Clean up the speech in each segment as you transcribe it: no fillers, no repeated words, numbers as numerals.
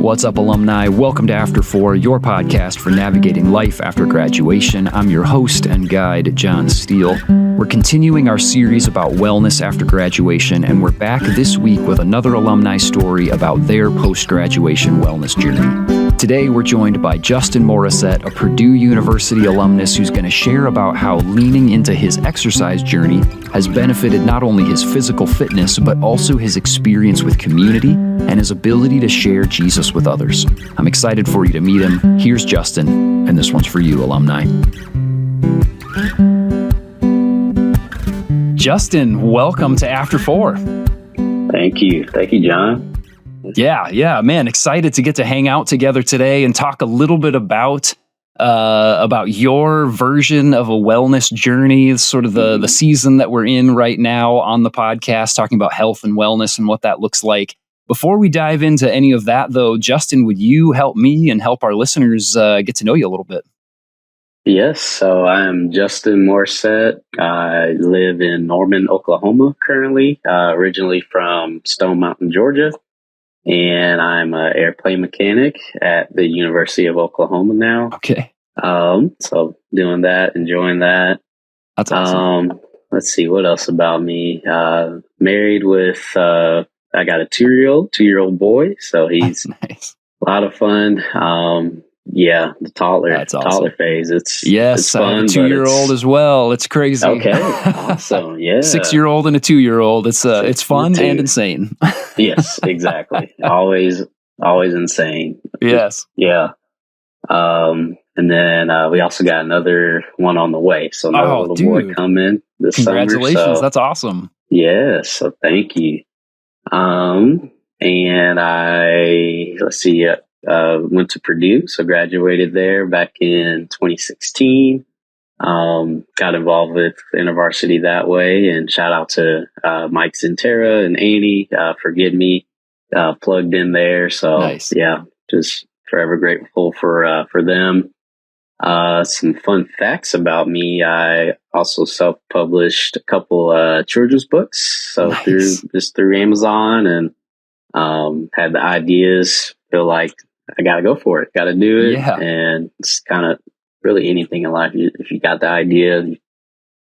What's up, alumni? Welcome to After 4, your podcast for navigating life after graduation. I'm your host and guide, John Steele. We're continuing our series about wellness after graduation, and we're back this week with another alumni story about their post-graduation wellness journey. Today, we're joined by Justin Morrissette, a Purdue University alumnus who's going to share about how leaning into his exercise journey has benefited not only his physical fitness, but also his experience with community and his ability to share Jesus with others. I'm excited for you to meet him. Here's Justin, and this one's for you, alumni. Justin, welcome to After 4. Thank you, John. Yeah, man, excited to get to hang out together today and talk a little bit about your version of a wellness journey, sort of the season that we're in right now on the podcast, talking about health and wellness and what that looks like. Before we dive into any of that, though, Justin, would you help me and help our listeners get to know you a little bit? Yes, so I'm Justin Morrissette. I live in Norman, Oklahoma currently, originally from Stone Mountain, Georgia. And I'm an airplane mechanic at the University of Oklahoma now. Okay. So doing that, enjoying that. That's awesome. Let's see, what else about me? Married with, I got a two-year-old boy. So he's nice. A lot of fun. Yeah, the toddler phase. It's fun. I have a 2-year-old as well. It's crazy. Okay, awesome. Yeah, 6-year-old and a 2-year-old. It's fun and insane. Yes, exactly. Always insane. Yes. Yeah. And then we also got another one on the way. So another little boy coming this summer. Congratulations! That's awesome. Yeah. So thank you. And went to Purdue, so graduated there back in 2016. Got involved with InterVarsity that way, and shout out to Mike Zintera and Annie for getting me plugged in there. So nice. Yeah, just forever grateful for them. Some fun facts about me: I also self-published a couple children's books, so nice. through Amazon, and had the ideas. Feel like I got to go for it, got to do it. Yeah. And it's kind of really anything in life. If you got the idea, you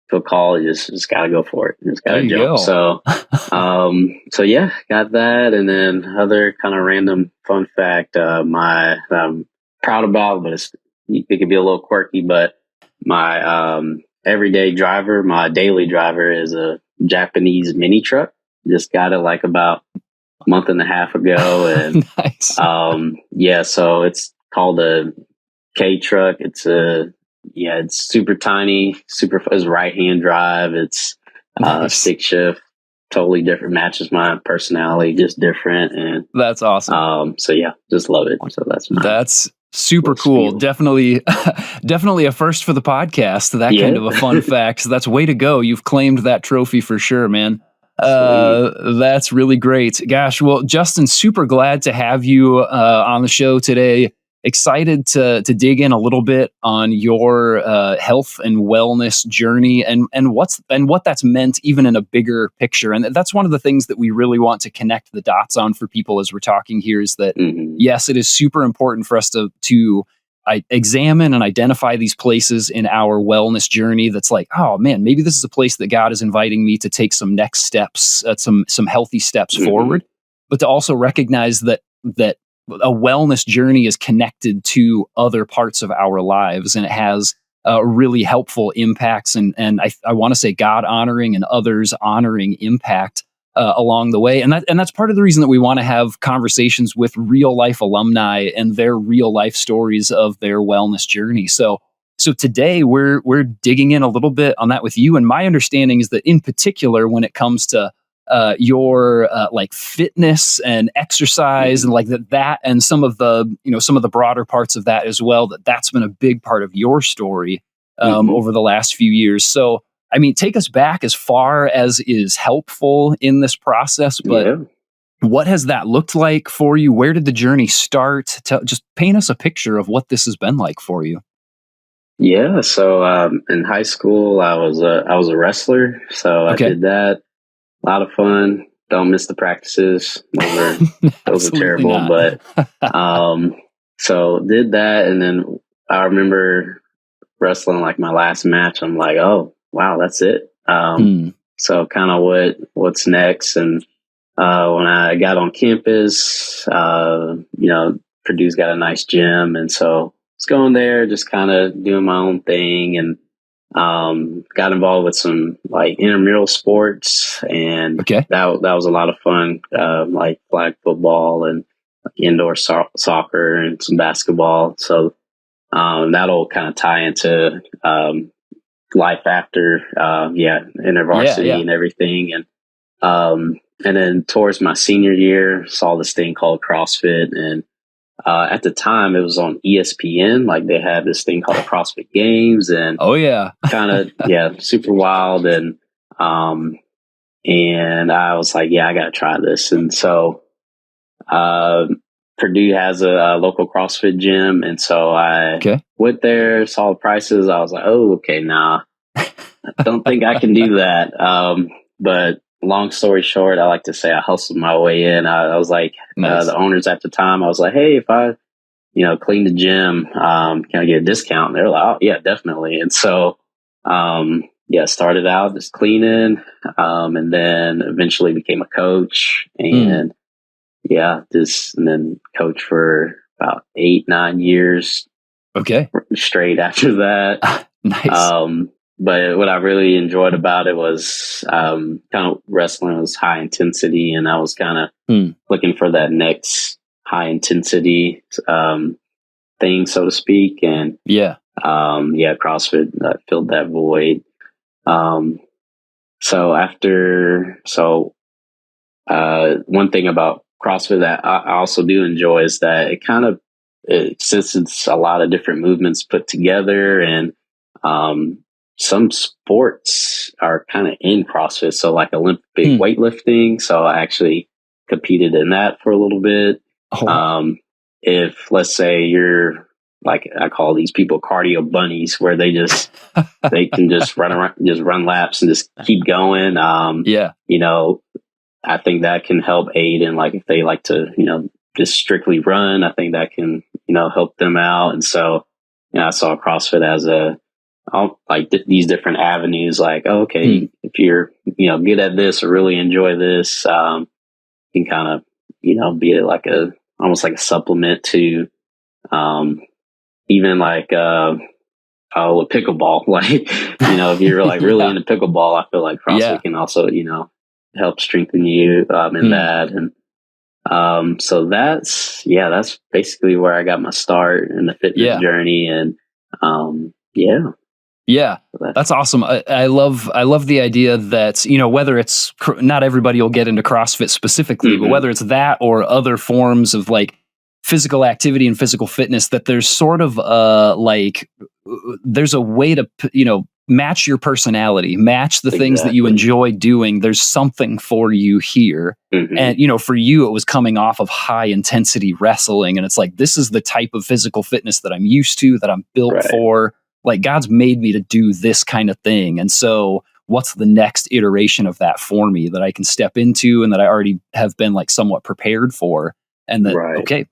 feel called, you just got to go for it. You just got to jump. So, so yeah, got that. And then other kind of random fun fact, I'm proud about, but it could be a little quirky, but my, everyday driver, my daily driver is a Japanese mini truck. Just got it like about a month and a half ago. And, nice. Yeah, so it's called a K truck. It's super tiny, it's right-hand drive. It's stick shift, totally different, matches my personality, just different. And that's awesome. So yeah, just love it. So that's super cool. Definitely a first for the podcast. That kind of a fun fact. So that's way to go. You've claimed that trophy for sure, man. That's really great. Gosh, well, Justin, super glad to have you on the show today. Excited to dig in a little bit on your health and wellness journey and what that's meant even in a bigger picture. And that's one of the things that we really want to connect the dots on for people as we're talking here is that, yes, it is super important for us to examine and identify these places in our wellness journey that's like, oh man, maybe this is a place that God is inviting me to take some next steps, some healthy steps forward, but to also recognize that a wellness journey is connected to other parts of our lives, and it has really helpful impacts and I want to say God honoring and others honoring impact along the way. And that's part of the reason that we want to have conversations with real life alumni and their real life stories of their wellness journey. So today we're digging in a little bit on that with you. And my understanding is that in particular, when it comes to your like fitness and exercise and like that and some of the broader parts of that as well, that's been a big part of your story over the last few years. So I mean, take us back as far as is helpful in this process, but what has that looked like for you? Where did the journey start? Just paint us a picture of what this has been like for you. Yeah. So in high school, I was a wrestler. So I did that. A lot of fun. don't miss the practices. Those are terrible, but so did that, and then I remember wrestling like my last match. I'm like, oh wow, that's it. So kind of what's next, and when I got on campus, Purdue's got a nice gym, and so it's going there, just kind of doing my own thing, and got involved with some like intramural sports, and that was a lot of fun, like flag football and indoor soccer and some basketball. So that'll kind of tie into life after InterVarsity and everything, and then towards my senior year, saw this thing called CrossFit, and at the time it was on ESPN. Like they had this thing called the CrossFit Games, and kind of super wild, and I was like, I got to try this, and so Purdue has a local CrossFit gym, and so I went there, saw the prices. I was like, oh, okay, nah, I don't think I can do that. But long story short, I like to say I hustled my way in. I was like, the owners at the time, I was like, hey, if I, clean the gym, can I get a discount? And they're like, oh, yeah, definitely. And so, started out just cleaning, and then eventually became a coach, and and then coach for about 8-9 years. Straight after that. Nice. But what I really enjoyed about it was kind of wrestling was high intensity, and I was kind of looking for that next high intensity thing, so to speak. And CrossFit filled that void. One thing about CrossFit that I also do enjoy is that since it's a lot of different movements put together, and some sports are kind of in CrossFit. So like Olympic weightlifting. So I actually competed in that for a little bit. If let's say you're like, I call these people cardio bunnies, where they can just run around, just run laps and just keep going. I think that can help aid in, like, if they like to, just strictly run, I think that can, help them out. And so, I saw CrossFit as these different avenues, like, if you're, good at this or really enjoy this, you can kind of, be like almost like a supplement to, even like, pickleball, like, if you're like really into pickleball, I feel like CrossFit can also, help strengthen you, in that. And, so that's basically where I got my start in the fitness journey. And, Yeah, that's awesome. I love the idea that, whether it's not everybody will get into CrossFit specifically, but whether it's that or other forms of like physical activity and physical fitness, that there's sort of there's a way to, match your personality, match the things that you enjoy doing. There's something for you here. And, for you, it was coming off of high intensity wrestling. And it's like, this is the type of physical fitness that I'm used to, that I'm built for. Like, God's made me to do this kind of thing. And so what's the next iteration of that for me that I can step into and that I already have been like somewhat prepared for? And that,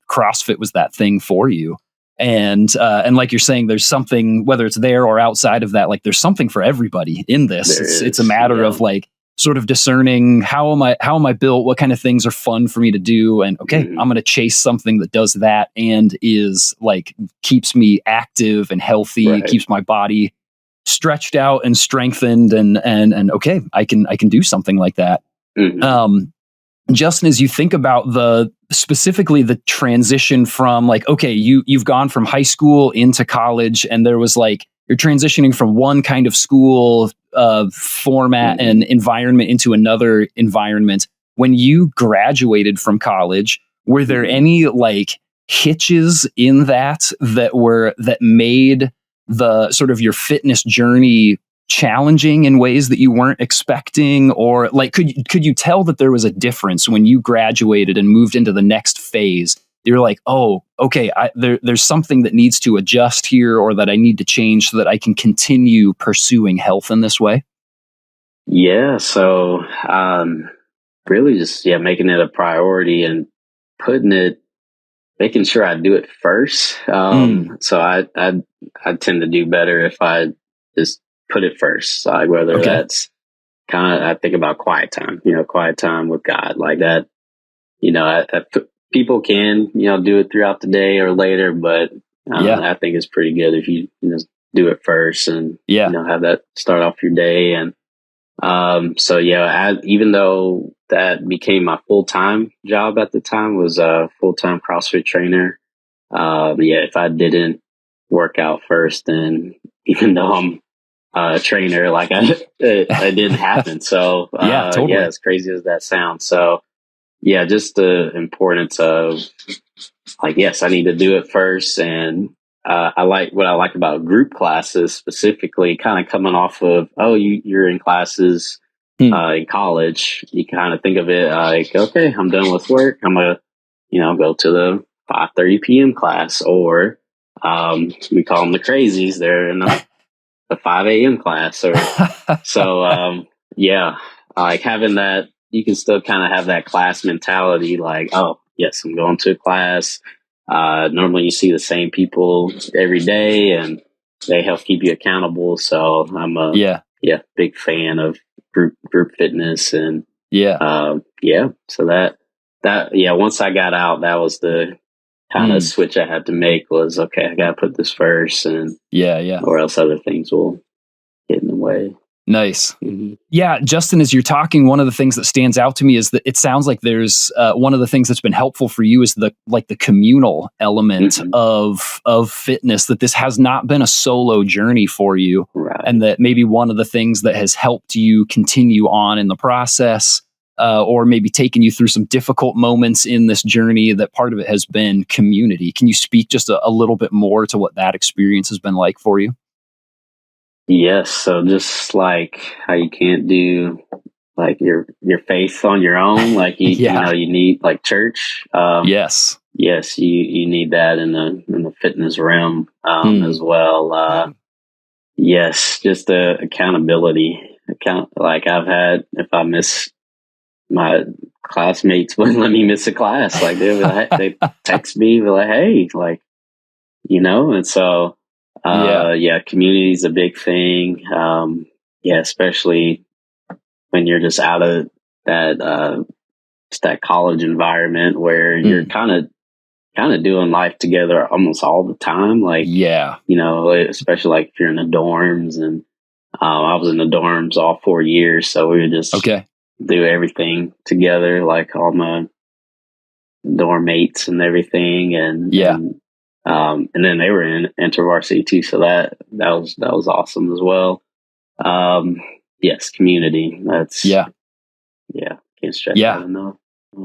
CrossFit was that thing for you. And like you're saying, there's something, whether it's there or outside of that, like there's something for everybody in this. It's a matter of like sort of discerning how am I built, what kind of things are fun for me to do. And I'm going to chase something that does that and is like, keeps me active and healthy, keeps my body stretched out and strengthened. And I can do something like that. Justin, as you think about specifically the transition from like, you've gone from high school into college, and there was like, you're transitioning from one kind of school format and environment into another environment. When you graduated from college, were there any like hitches in that made the sort of your fitness journey challenging in ways that you weren't expecting? Or like, could you tell that there was a difference when you graduated and moved into the next phase? You're like, there's something that needs to adjust here, or that I need to change so that I can continue pursuing health in this way. Yeah. So, really just, making it a priority and making sure I do it first. So I tend to do better if I just put it first. Like whether that's I think about quiet time with God, like that. People can, do it throughout the day or later, but I think it's pretty good if you, do it first and, have that start off your day. And, even though that became my full-time job at the time, was a full-time CrossFit trainer. If I didn't work out first, then even though I'm a trainer, like it didn't happen. So, totally. As crazy as that sounds. So, just the importance of yes, I need to do it first. And what I like about group classes specifically, kind of coming off of, you're in classes in college, you kind of think of it like, okay, I'm done with work. I'm going to, go to the 5:30 p.m. class, or we call them the crazies. They're in the 5 a.m. class. Or so, like having that, you can still kind of have that class mentality, like, oh, yes, I'm going to a class. Normally you see the same people every day and they help keep you accountable. So I'm a big fan of group fitness. And so once I got out, that was the kind of switch I had to make, was, okay, I got to put this first, and or else other things will get in the way. Nice. Mm-hmm. Yeah, Justin, as you're talking, one of the things that stands out to me is that it sounds like there's one of the things that's been helpful for you is the communal element of fitness, that this has not been a solo journey for you. Right. And that maybe one of the things that has helped you continue on in the process, or maybe taken you through some difficult moments in this journey, that part of it has been community. Can you speak just a little bit more to what that experience has been like for you? Yes. So just like how you can't do like your faith on your own, like you need like church. Yes, you need that in the fitness realm as well. Yes, just the accountability. Like I've had, if I miss, my classmates wouldn't let me miss a class. Like they text me, be like, hey, like, and so. Community is a big thing. Especially when you're just out of that just that college environment where you're kind of doing life together almost all the time. Like, especially like if you're in the dorms, and I was in the dorms all 4 years, so we would just do everything together, like all my dorm mates and everything, and then they were in InterVarsity too, so that was awesome as well. Yes, community. That's can't stress that enough.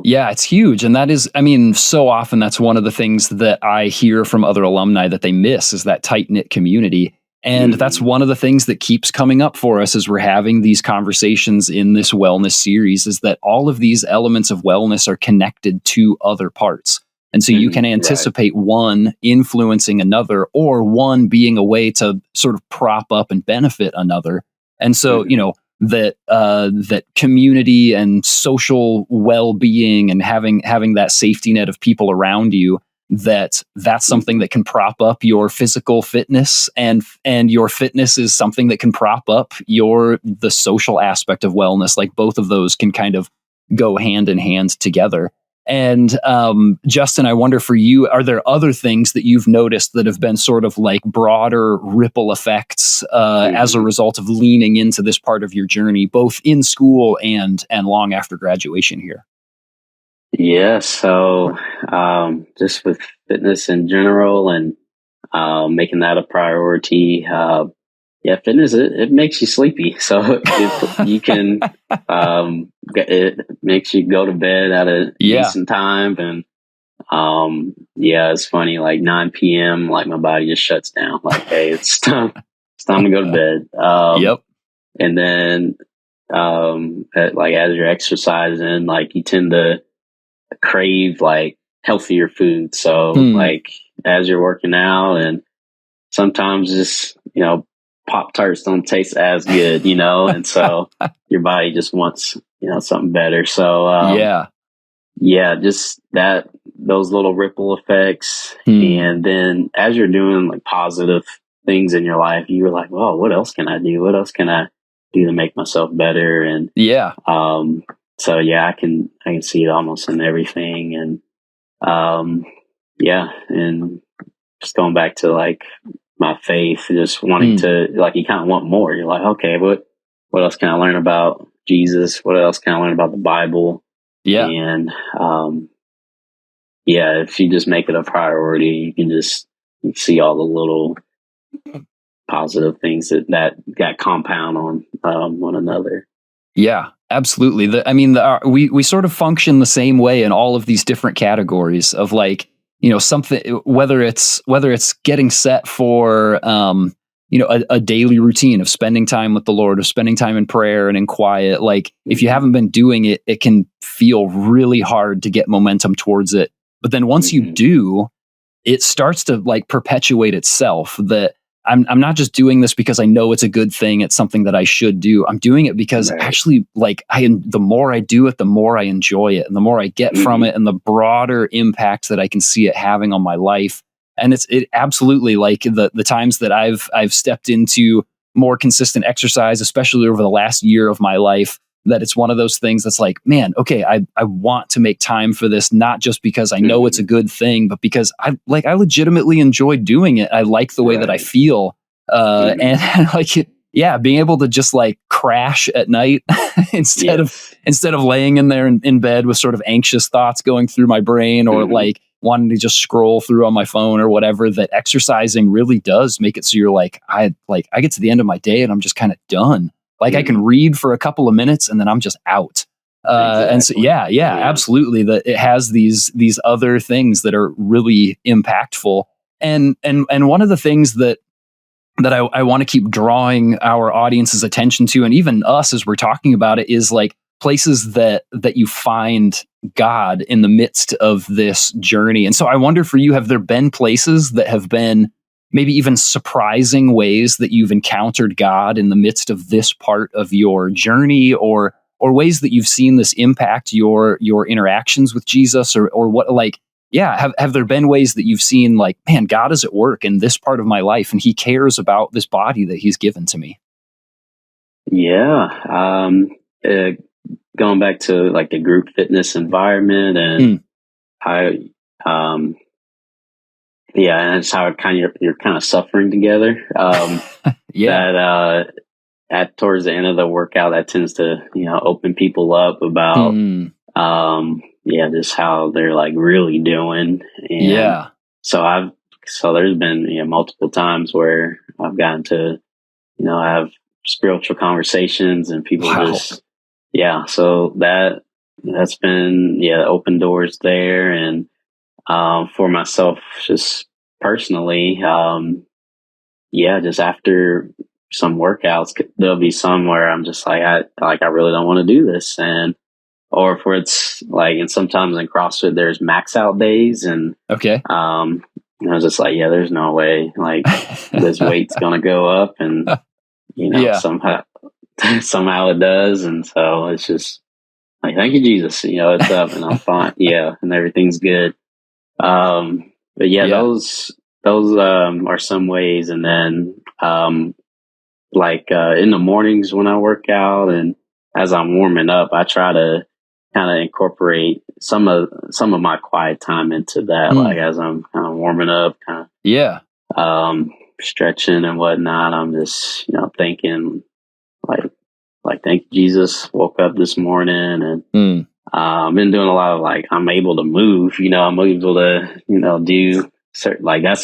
Yeah, it's huge. And that is, I mean, so often that's one of the things that I hear from other alumni that they miss, is that tight-knit community. And that's one of the things that keeps coming up for us as we're having these conversations in this wellness series, is that all of these elements of wellness are connected to other parts. And so you can anticipate one influencing another, or one being a way to sort of prop up and benefit another. And so, that community and social well-being, and having that safety net of people around you, that's something that can prop up your physical fitness, and your fitness is something that can prop up the social aspect of wellness. Like both of those can kind of go hand in hand together. And Justin, I wonder for you, are there other things that you've noticed that have been sort of like broader ripple effects as a result of leaning into this part of your journey, both in school and long after graduation here? Yeah, so just with fitness in general, and making that a priority. Fitness, it makes you sleepy. So you can, it makes you go to bed at a decent time. And, it's funny, like 9 p.m., like my body just shuts down. Like, hey, it's time to go to bed. And then, as you're exercising, like you tend to crave like healthier food. So like as you're working out, and sometimes just, Pop-Tarts don't taste as good, and so your body just wants, something better. So, just those little ripple effects. And then as you're doing like positive things in your life, you're like, well, what else can I do? What else can I do to make myself better? And, so I can see it almost in everything. And, and just going back to like my faith, just wanting to, like, you kind of want more. You're like, okay, what else can I learn about Jesus? What else can I learn about the Bible? Yeah. And, if you just make it a priority, you can just see all the little positive things that compound on one another. Yeah, absolutely. We sort of function the same way in all of these different categories of like, something, whether it's getting set for, a daily routine of spending time with the Lord, of spending time in prayer and in quiet. Like if you haven't been doing it, it can feel really hard to get momentum towards it. But then once you do, it starts to like perpetuate itself, that I'm not just doing this because I know it's a good thing. It's something that I should do. I'm doing it because actually, like, the more I do it, the more I enjoy it, and the more I get from it, and the broader impact that I can see it having on my life. And it absolutely, like the times that I've stepped into more consistent exercise, especially over the last year of my life, that it's one of those things that's like, man, okay, I want to make time for this, not just because I know it's a good thing, but because I legitimately enjoy doing it. I like the way that I feel. And like, being able to just like crash at night instead of laying in there in bed with sort of anxious thoughts going through my brain, or like wanting to just scroll through on my phone or whatever, that exercising really does make it so you're like, I get to the end of my day and I'm just kind of done. Like I can read for a couple of minutes and then I'm just out. And so, absolutely. That it has these other things that are really impactful. And one of the things that I want to keep drawing our audience's attention to, and even us as we're talking about it, is like places that you find God in the midst of this journey. And so I wonder for you, have there been places that have been maybe even surprising ways that you've encountered God in the midst of this part of your journey, or ways that you've seen this impact your interactions with Jesus, or what, like, have there been ways that you've seen like, man, God is at work in this part of my life and he cares about this body that he's given to me? Going back to like the group fitness environment, and and it's how you're kind of suffering together. That at towards the end of the workout, that tends to open people up about just how they're like really doing. And so there's been multiple times where I've gotten to have spiritual conversations, and people so that's been open doors there. And for myself, just personally, just after some workouts, there'll be some where I'm just like, I really don't want to do this. Or if it's like, and sometimes in CrossFit, there's max out days, and I was just like, there's no way, like this weight's going to go up, and somehow it does. And so it's just like, thank you, Jesus, it's up and I'm fine. And everything's good. Those are some ways. And then, in the mornings when I work out and as I'm warming up, I try to kind of incorporate some of my quiet time into that. Like as I'm kind of warming up, stretching and whatnot, I'm just, thinking like, thank you, Jesus, woke up this morning, and I've been doing a lot of like, I'm able to move, I'm able to, do certain, like I'm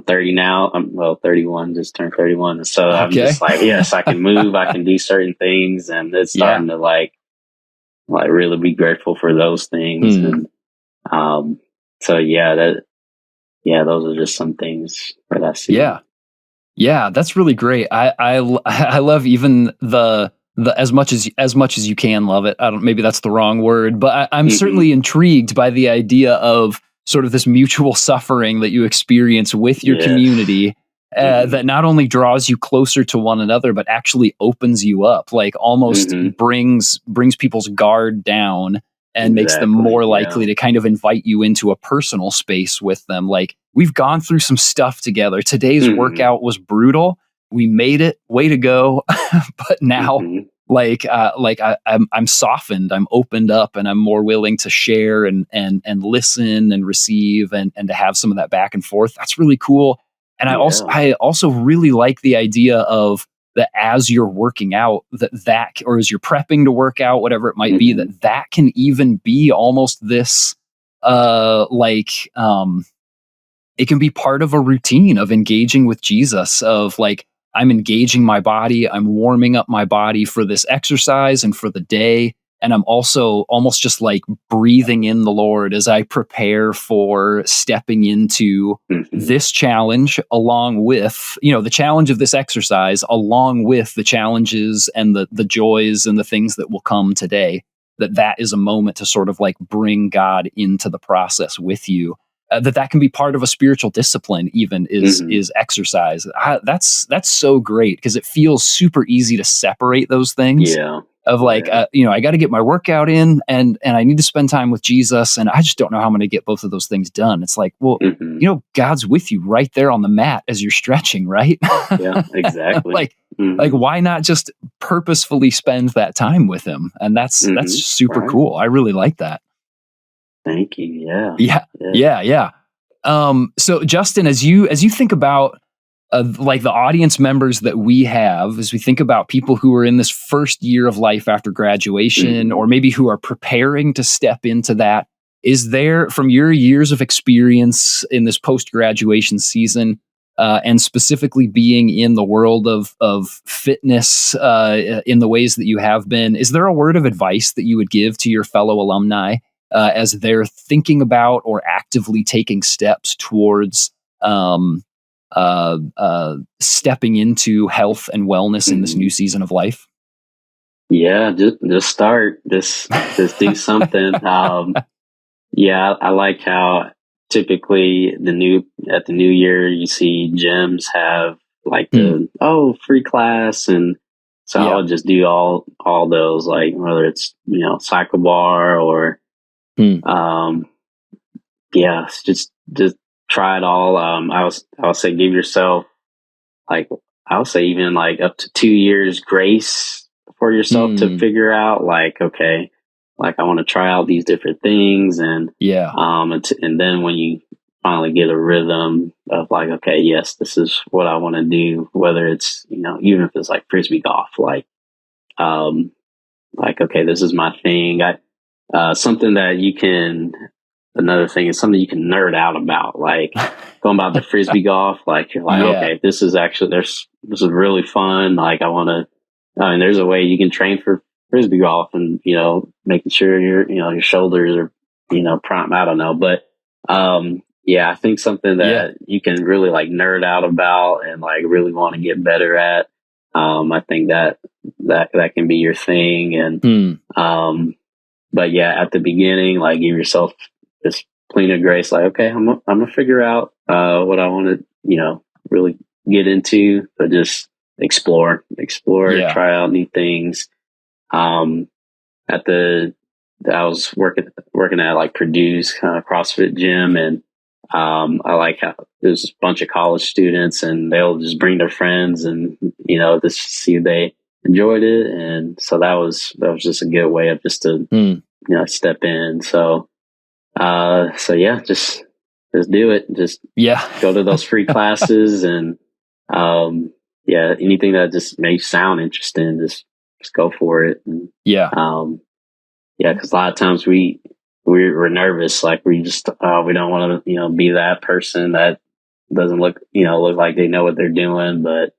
30 now. I'm 31, just turned 31. So I'm just like, yes, I can move, I can do certain things, and it's starting to like really be grateful for those things. And those are just some things that I see. Yeah, that's really great. I love even the as much as you can love it. Maybe that's the wrong word, but I'm certainly intrigued by the idea of sort of this mutual suffering that you experience with your community. that not only draws you closer to one another, but actually opens you up, like almost brings people's guard down and makes them more likely to kind of invite you into a personal space with them. Like, we've gone through some stuff together. Today's workout was brutal. We made it. Way to go. But now, I'm softened. I'm opened up, and I'm more willing to share and listen and receive and to have some of that back and forth. That's really cool. And I also really like the idea of that as you're working out, that or as you're prepping to work out, whatever it might be, that can even be almost this it can be part of a routine of engaging with Jesus, of like, I'm engaging my body, I'm warming up my body for this exercise and for the day. And I'm also almost just like breathing in the Lord as I prepare for stepping into this challenge, along with, the challenge of this exercise, along with the challenges and the joys and the things that will come today. That is a moment to sort of like bring God into the process with you. That can be part of a spiritual discipline, even is exercise. That's so great, because it feels super easy to separate those things. Yeah. Of like, I got to get my workout in, and I need to spend time with Jesus, and I just don't know how I'm going to get both of those things done. It's like, well, God's with you right there on the mat as you're stretching, right? Yeah, exactly. Like, why not just purposefully spend that time with Him? And that's super cool. I really like that. Thank you. Yeah. So Justin, as you think about like the audience members that we have, as we think about people who are in this first year of life after graduation, or maybe who are preparing to step into that, is there, from your years of experience in this post-graduation season, and specifically being in the world of fitness in the ways that you have been, is there a word of advice that you would give to your fellow alumni as they're thinking about or actively taking steps towards stepping into health and wellness in this new season of life? Yeah, just start. Just do something. I like how typically at the new year you see gyms have like free class, and so I would just do all those, like whether it's cycle bar or just try it all. I would say give yourself, like, I would say even like up to 2 years grace for yourself to figure out, like, okay, like I want to try out these different things, and and then when you finally get a rhythm of like, okay, yes, this is what I want to do, whether it's even if it's like frisbee golf, like okay, this is my thing. Something that you can. Another thing is something you can nerd out about, like going about the frisbee golf. Like you're like, okay, this is really fun. Like there's a way you can train for frisbee golf, and making sure your shoulders are prime. I don't know, but I think something that you can really like nerd out about and like really want to get better at. I think that can be your thing, and but at the beginning, like give yourself this plea of grace, like, okay, I'm gonna figure out what I want to, really get into, but just explore, try out new things. I was working at like Purdue's kind of CrossFit gym, and I like how there's a bunch of college students, and they'll just bring their friends, and just see if they enjoyed it, and so that was just a good way of just to step in. So just do it. Just go to those free classes, and anything that just makes you sound interesting, just go for it. And, because a lot of times we're nervous, like we just we don't want to be that person that doesn't look like they know what they're doing. But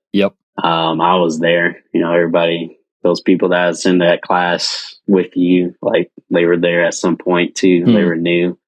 I was there. Everybody, those people that's in that class with you, like they were there at some point too. They were new.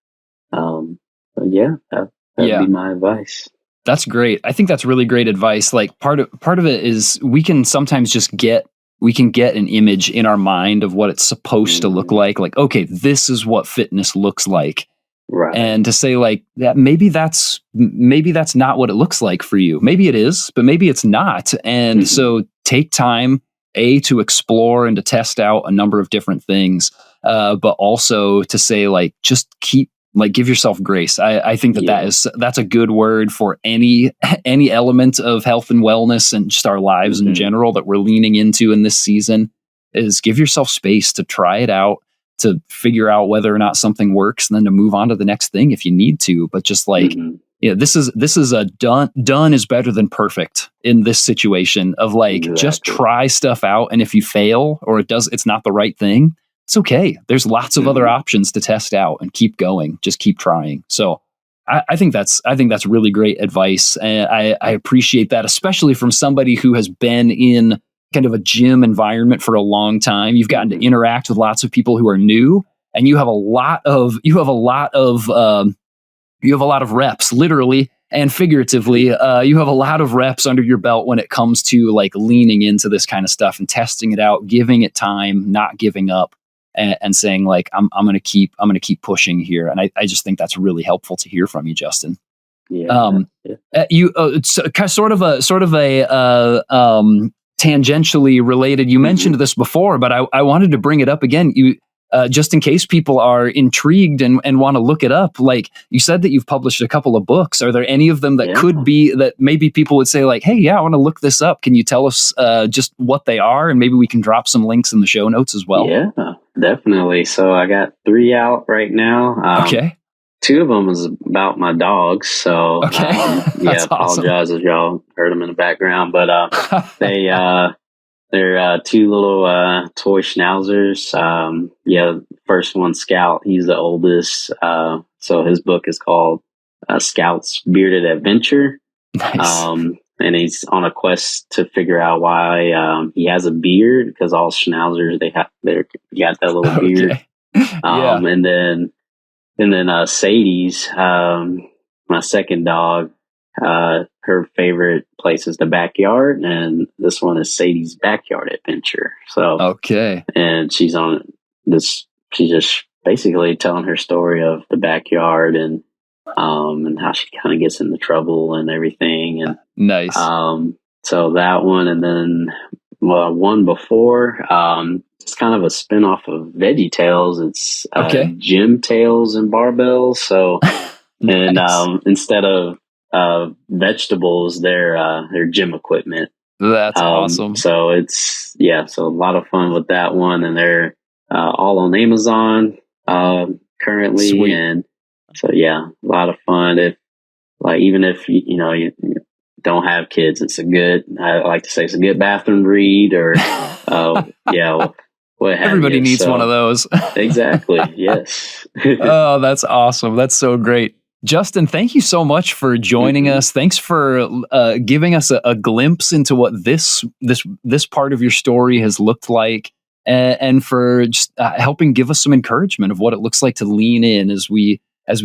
That'd be my advice. That's great. I think that's really great advice. Like part of it is we can sometimes just get an image in our mind of what it's supposed to look like. Like, okay, this is what fitness looks like. Right. And to say like that, maybe that's not what it looks like for you. Maybe it is, but maybe it's not. And so take time, to explore and to test out a number of different things, but also to say like, just give yourself grace. I think that's a good word for any element of health and wellness and just our lives in general that we're leaning into in this season, is give yourself space to try it out, to figure out whether or not something works, and then to move on to the next thing if you need to. But just like, this is a done is better than perfect in this situation of like, just try stuff out. And if you fail or it's not the right thing, it's okay. There's lots of other options to test out and keep going. Just keep trying. So I think that's really great advice. And I appreciate that, especially from somebody who has been in kind of a gym environment for a long time. You've gotten to interact with lots of people who are new, and you have a lot of reps, literally and figuratively. You have a lot of reps under your belt when it comes to like leaning into this kind of stuff and testing it out, giving it time, not giving up, and saying like, I'm going to keep pushing here. And I just think that's really helpful to hear from you, Justin. Yeah. You sort of a tangentially related. You mentioned this before, but I wanted to bring it up again. Just in case people are intrigued and want to look it up. Like you said that you've published a couple of books. Are there any of them that could be that maybe people would say like, hey, yeah, I want to look this up. Can you tell us just what they are? And maybe we can drop some links in the show notes as well. Yeah, definitely. So I got 3 out right now. Okay. 2 of them is about my dogs. So That's apologize if y'all heard them in the background, but they're 2 little toy schnauzers. First one, Scout. He's the oldest. So his book is called Scout's Bearded Adventure. Nice. And he's on a quest to figure out why he has a beard, because all schnauzers they got that little beard. And then Sadie's, my second dog. Her favorite place is the backyard, and this one is Sadie's Backyard Adventure. So and she's on this. She's just basically telling her story of the backyard and how she kind of gets into trouble and everything. And nice. So that one, and then one before, it's kind of a spinoff of Veggie Tales. It's Gym Tales and Barbells. So nice. And instead of vegetables, they're gym equipment. That's awesome. So it's so a lot of fun with that one, and they're all on Amazon currently. Sweet. And so a lot of fun. Even if you don't have kids, I like to say it's a good bathroom read, or what have everybody needs one of those. Exactly. Yes. Oh, that's awesome. That's so great. Justin, thank you so much for joining us. Thanks for giving us a glimpse into what this part of your story has looked like, and for just helping give us some encouragement of what it looks like to lean in as we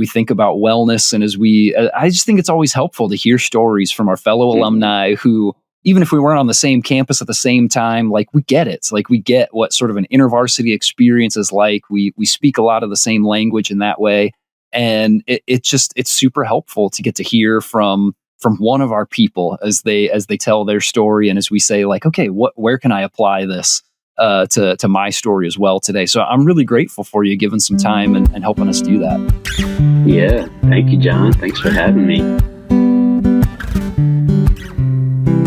think about wellness. And I just think it's always helpful to hear stories from our fellow alumni who, even if we weren't on the same campus at the same time, like we get it. It's like we get what sort of an intervarsity experience is like. We speak a lot of the same language in that way. And it's super helpful to get to hear from one of our people as they tell their story, and as we say like, okay, where can I apply this to my story as well today? So I'm really grateful for you giving some time and helping us do that. Yeah, thank you, John. Thanks for having me.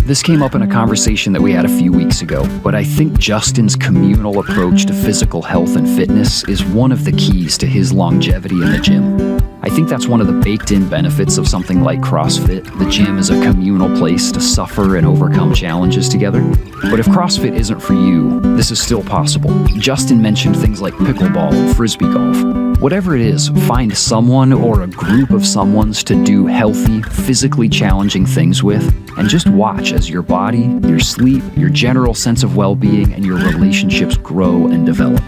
This came up in a conversation that we had a few weeks ago, but I think Justin's communal approach to physical health and fitness is one of the keys to his longevity in the gym. I think that's one of the baked-in benefits of something like CrossFit. The gym is a communal place to suffer and overcome challenges together. But if CrossFit isn't for you, this is still possible. Justin mentioned things like pickleball and frisbee golf. Whatever it is, find someone or a group of someones to do healthy, physically challenging things with, and just watch as your body, your sleep, your general sense of well-being, and your relationships grow and develop.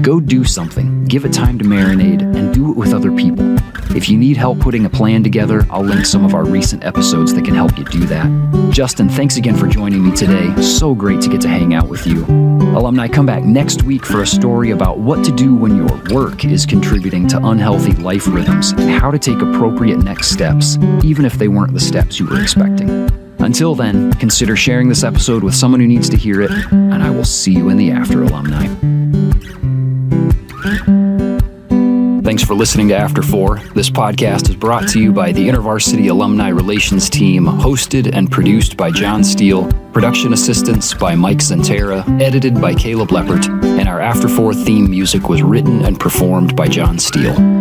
Go do something, give it time to marinate, and do it with other people. If you need help putting a plan together, I'll link some of our recent episodes that can help you do that. Justin, thanks again for joining me today. So great to get to hang out with you. Alumni, come back next week for a story about what to do when your work is contributing to unhealthy life rhythms and how to take appropriate next steps, even if they weren't the steps you were expecting. Until then, consider sharing this episode with someone who needs to hear it, and I will see you in the after, alumni. Thanks for listening to After 4. This podcast is brought to you by the InterVarsity Alumni Relations Team, hosted and produced by John Steele, production assistance by Mike Santera, edited by Caleb Leppert, and our After 4 theme music was written and performed by John Steele.